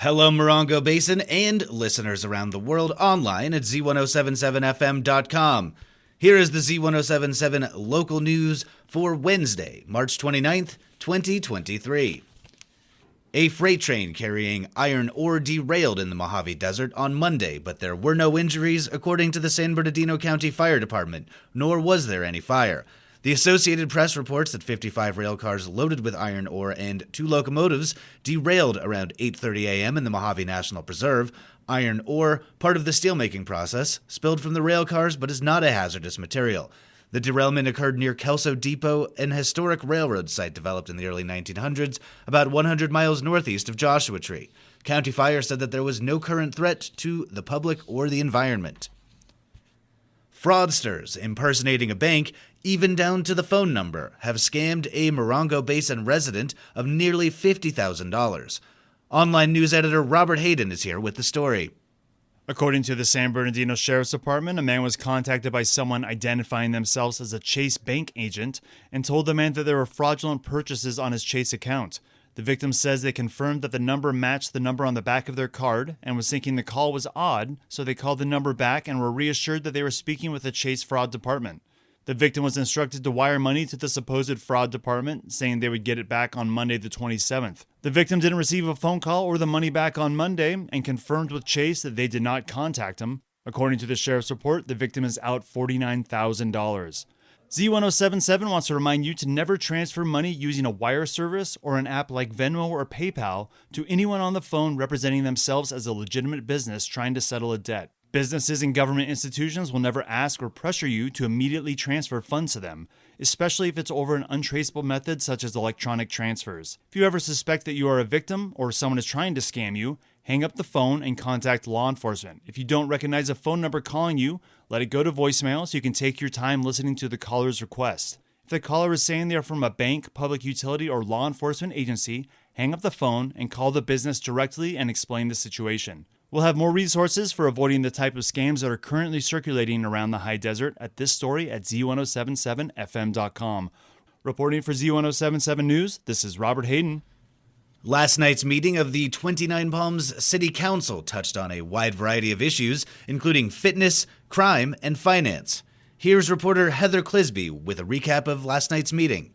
Hello, Morongo Basin and listeners around the world online at Z107.7fm.com. Here is the Z107.7 local news for Wednesday, March 29th, 2023. A freight train carrying iron ore derailed in the Mojave Desert on Monday, but there were no injuries, according to the San Bernardino County Fire Department, nor was there any fire. The Associated Press reports that 55 rail cars loaded with iron ore and 2 locomotives derailed around 8:30 a.m. in the Mojave National Preserve. Iron ore, part of the steelmaking process, spilled from the rail cars but is not a hazardous material. The derailment occurred near Kelso Depot, an historic railroad site developed in the early 1900s, about 100 miles northeast of Joshua Tree. County Fire said that there was no current threat to the public or the environment. Fraudsters impersonating a bank, even down to the phone number, have scammed a Morongo Basin resident of nearly $50,000. Online news editor Robert Hayden is here with the story. According to the San Bernardino Sheriff's Department, a man was contacted by someone identifying themselves as a Chase bank agent and told the man that there were fraudulent purchases on his Chase account. The victim says they confirmed that the number matched the number on the back of their card and was thinking the call was odd, so they called the number back and were reassured that they were speaking with the Chase fraud department. The victim was instructed to wire money to the supposed fraud department, saying they would get it back on Monday the 27th. The victim didn't receive a phone call or the money back on Monday and confirmed with Chase that they did not contact him. According to the sheriff's report, the victim is out $49,000. Z107.7 wants to remind you to never transfer money using a wire service or an app like Venmo or PayPal to anyone on the phone representing themselves as a legitimate business trying to settle a debt. Businesses and government institutions will never ask or pressure you to immediately transfer funds to them, especially if it's over an untraceable method such as electronic transfers. If you ever suspect that you are a victim or someone is trying to scam you, hang up the phone and contact law enforcement. If you don't recognize a phone number calling you, let it go to voicemail so you can take your time listening to the caller's request. If the caller is saying they are from a bank, public utility, or law enforcement agency, hang up the phone and call the business directly and explain the situation. We'll have more resources for avoiding the type of scams that are currently circulating around the high desert at this story at Z107.7fm.com. Reporting for Z107.7 News, this is Robert Hayden. Last night's meeting of the 29 Palms City Council touched on a wide variety of issues, including fitness, crime, and finance. Here's reporter Heather Clisby with a recap of last night's meeting.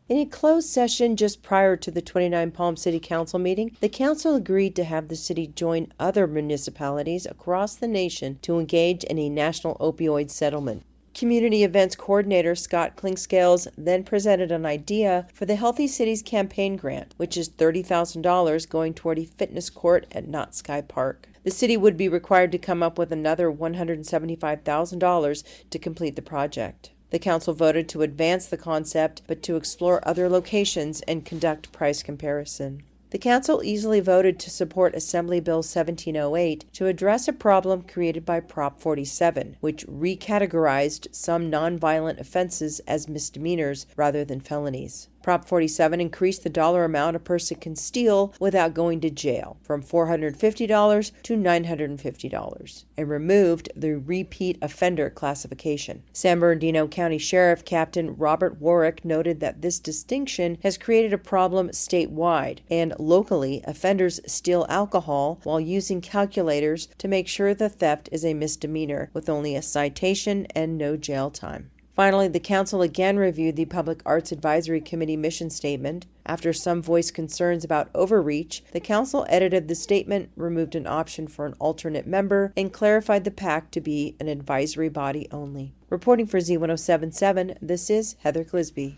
In a closed session just prior to the 29 Palms City Council meeting, the council agreed to have the city join other municipalities across the nation to engage in a national opioid settlement. Community Events Coordinator Scott Clinkscales then presented an idea for the Healthy Cities Campaign Grant, which is $30,000 going toward a fitness court at Knott Sky Park. The city would be required to come up with another $175,000 to complete the project. The council voted to advance the concept, but to explore other locations and conduct price comparison. The council easily voted to support Assembly Bill 1708 to address a problem created by Prop 47, which recategorized some nonviolent offenses as misdemeanors rather than felonies. Prop 47 increased the dollar amount a person can steal without going to jail from $450 to $950 and removed the repeat offender classification. San Bernardino County Sheriff Captain Robert Warwick noted that this distinction has created a problem statewide, and locally offenders steal alcohol while using calculators to make sure the theft is a misdemeanor with only a citation and no jail time. Finally, the council again reviewed the Public Arts Advisory Committee mission statement. After some voiced concerns about overreach, the council edited the statement, removed an option for an alternate member, and clarified the PAC to be an advisory body only. Reporting for Z107.7, this is Heather Clisby.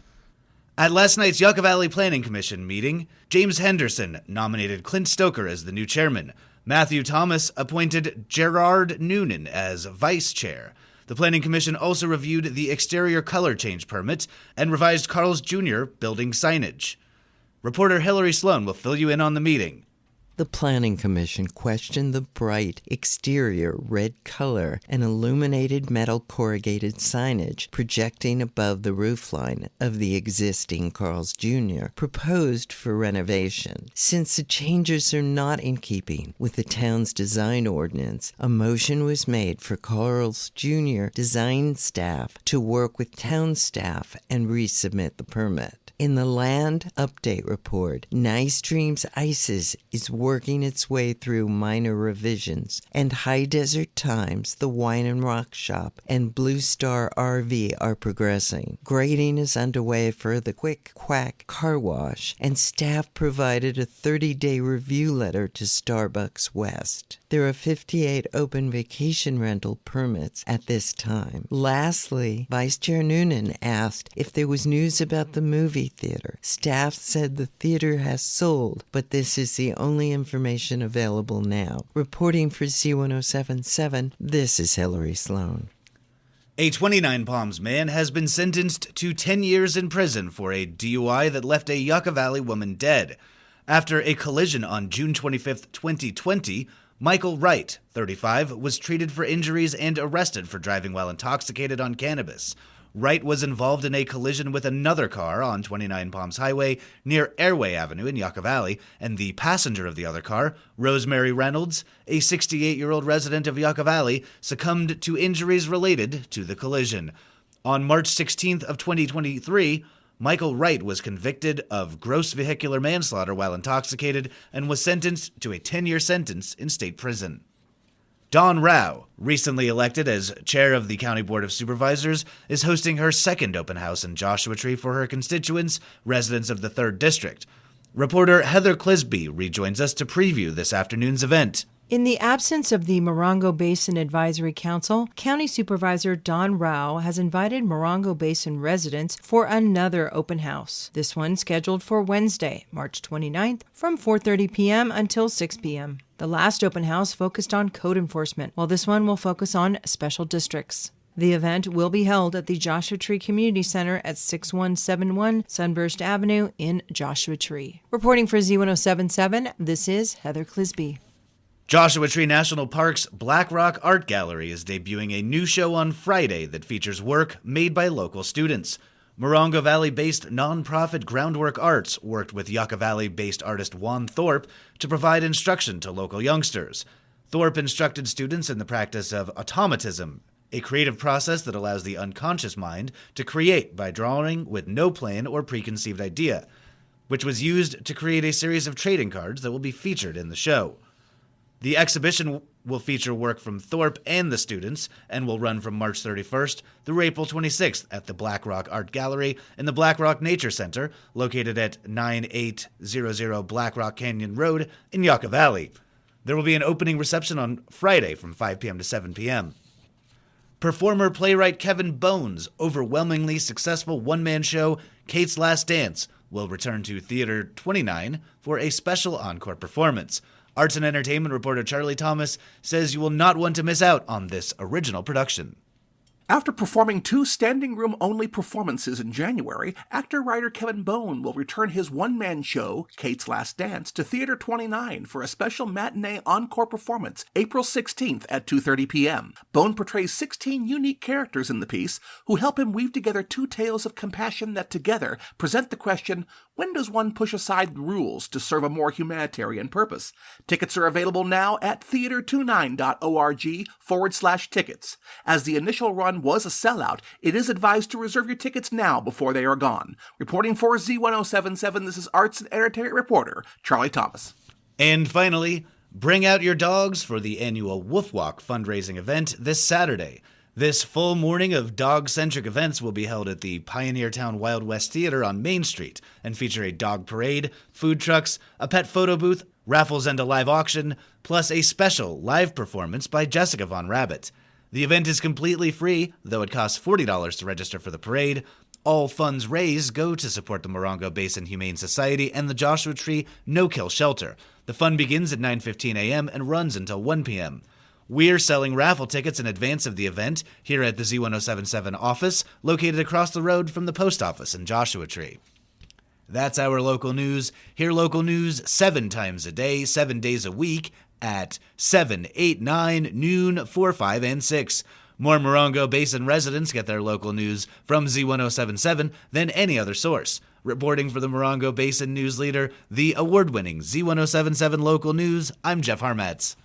At last night's Yucca Valley Planning Commission meeting, James Henderson nominated Clint Stoker as the new chairman. Matthew Thomas appointed Gerard Noonan as vice chair. The Planning Commission also reviewed the exterior color change permit and revised Carl's Jr. building signage. Reporter Hillary Sloan will fill you in on the meeting. The Planning Commission questioned the bright exterior red color and illuminated metal corrugated signage projecting above the roofline of the existing Carl's Jr. proposed for renovation. Since the changes are not in keeping with the town's design ordinance, a motion was made for Carl's Jr. design staff to work with town staff and resubmit the permit. In the land update report, Nice Dreams Ices is working its way through minor revisions, and High Desert Times, the Wine and Rock Shop, and Blue Star RV are progressing. Grading is underway for the Quick Quack Car Wash, and staff provided a 30-day review letter to Starbucks West. There are 58 open vacation rental permits at this time. Lastly, Vice Chair Noonan asked if there was news about the movie theater. Staff said the theater has sold, but this is the only information available now. Reporting for Z107.7, this is Hillary Sloan. A 29 Palms man has been sentenced to 10 years in prison for a DUI that left a Yucca Valley woman dead. After a collision on June 25, 2020, Michael Wright, 35, was treated for injuries and arrested for driving while intoxicated on cannabis. Wright was involved in a collision with another car on 29 Palms Highway near Airway Avenue in Yucca Valley, and the passenger of the other car, Rosemary Reynolds, a 68-year-old resident of Yucca Valley, succumbed to injuries related to the collision. On March 16th of 2023, Michael Wright was convicted of gross vehicular manslaughter while intoxicated and was sentenced to a 10-year sentence in state prison. Dawn Rao, recently elected as chair of the County Board of Supervisors, is hosting her second open house in Joshua Tree for her constituents, residents of the 3rd District. Reporter Heather Clisby rejoins us to preview this afternoon's event. In the absence of the Morongo Basin Advisory Council, County Supervisor Dawn Rao has invited Morongo Basin residents for another open house. This one scheduled for Wednesday, March 29th from 4:30 p.m. until 6 p.m. The last open house focused on code enforcement, while this one will focus on special districts. The event will be held at the Joshua Tree Community Center at 6171 Sunburst Avenue in Joshua Tree. Reporting for Z107.7, this is Heather Clisby. Joshua Tree National Park's Black Rock Art Gallery is debuting a new show on Friday that features work made by local students. Morongo Valley-based nonprofit Groundwork Arts worked with Yucca Valley-based artist Juan Thorpe to provide instruction to local youngsters. Thorpe instructed students in the practice of automatism, a creative process that allows the unconscious mind to create by drawing with no plan or preconceived idea, which was used to create a series of trading cards that will be featured in the show. The exhibition will feature work from Thorpe and the students and will run from March 31st through April 26th at the Black Rock Art Gallery in the Black Rock Nature Center, located at 9800 Black Rock Canyon Road in Yucca Valley. There will be an opening reception on Friday from 5 p.m. to 7 p.m. Performer-playwright Kevin Bones' overwhelmingly successful one-man show, Kate's Last Dance, will return to Theater 29 for a special encore performance. Arts and entertainment reporter Charlie Thomas says you will not want to miss out on this original production. After performing 2 standing-room-only performances in January, actor-writer Kevin Bone will return his one-man show, Kate's Last Dance, to Theater 29 for a special matinee encore performance, April 16th at 2:30 p.m. Bone portrays 16 unique characters in the piece who help him weave together 2 tales of compassion that together present the question, when does one push aside the rules to serve a more humanitarian purpose? Tickets are available now at theater29.org/tickets. As the initial run was a sellout, it is advised to reserve your tickets now before they are gone. Reporting for Z107.7, this is arts and entertainment reporter Charlie Thomas. And finally, bring out your dogs for the annual Wolf Walk fundraising event this Saturday. This full morning of dog-centric events will be held at the Pioneer Town Wild West Theater on Main Street and feature a dog parade, food trucks, a pet photo booth, raffles and a live auction, plus a special live performance by Jessica Von Rabbit. The event is completely free, though it costs $40 to register for the parade. All funds raised go to support the Morongo Basin Humane Society and the Joshua Tree No-Kill Shelter. The fun begins at 9:15 a.m. and runs until 1 p.m. We're selling raffle tickets in advance of the event here at the Z107.7 office, located across the road from the post office in Joshua Tree. That's our local news. Hear local news 7 times a day, 7 days a week at 7, 8, 9, noon, 4, 5, and 6. More Morongo Basin residents get their local news from Z107.7 than any other source. Reporting for the Morongo Basin News Leader, the award-winning Z107.7 Local News, I'm Jeff Harmatz.